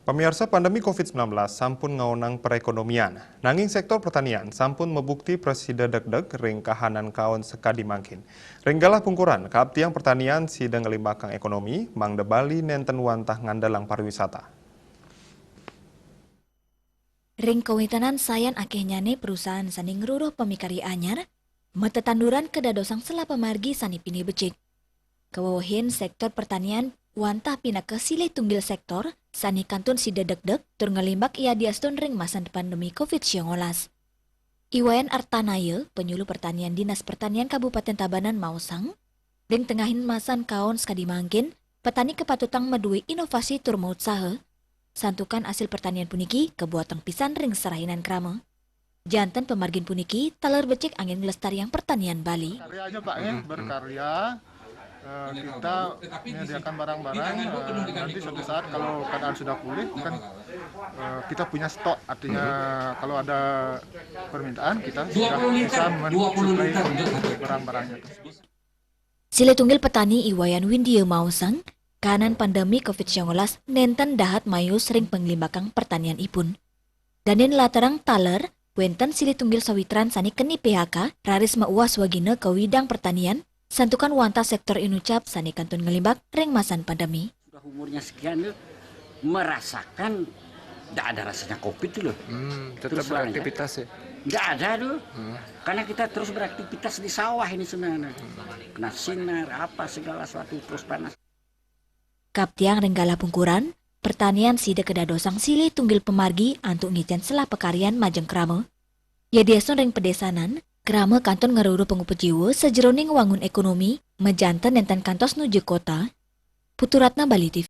Pemirsa, pandemi COVID-19 sampun ngaunang perekonomian. Nanging sektor pertanian sampun membukti presida deg-deg ring kahanan kaon sekadi mangkin. Ringgalah pungkuran kaabtiang pertanian sidang ngelimbakang ekonomi, Mangda Bali nenten wantah ngandalang pariwisata. Ring kawitanan sayan akehnyane perusahaan sani ngeruruh pemikari anyar, metetanduran kedadosang selapa margi sani pini becik. Kewawahin sektor pertanian wantah pina ke silih tunggil sektor, sani kantun si dedek-dek tur ngelimbak ia diastun ring masan pandemi COVID-19. Iwayan Artanaya, penyuluh pertanian Dinas Pertanian Kabupaten Tabanan Mausang, ring tengahin masan kaon sekadi mangkin, petani kepatutang medui inovasi tur maut sahe, santukan hasil pertanian puniki kebuatan pisan ring serahinan krama. Jantan pemargin puniki taler becik angin ngelestariang pertanian Bali. Karyanya Pak ya, berkarya. Kita menyediakan barang-barang, nanti suatu saat kalau keadaan sudah pulih kan kita punya stok, artinya kalau ada permintaan kita sudah bisa mensuplai barang-barangnya tersebut. Sile tunggil petani Iwayan Windia Mausang, kanan pandemi COVID-19 nenten dahat mayu sering penglimbakang pertanian ipun. Danin latarang taler, wenten sile tunggil sawitran sani keni PHK, raris mauas wagina ke widang pertanian, santukan wanta sektor inucap sani kantun ngelimbak ring masan pandemi. Sudah umurnya sekian tuh merasakan tidak ada rasanya COVID tuh loh. Tetap beraktivitas ya? Nggak ada tuh. Karena kita terus beraktivitas di sawah ini sebenarnya. Kena sinar, apa segala sesuatu terus panas. Kaptiang renggala pungkuran, pertanian sida kedadosang silih tunggil pemargi antuk ngicen selah pekarian majeng krama. Ya diasun ring pedesanan, krama kanton ngeruru pengupu jiwa sejeroning wangun ekonomi, mejantan nenten kantos nuju kota. Puturatna Bali TV.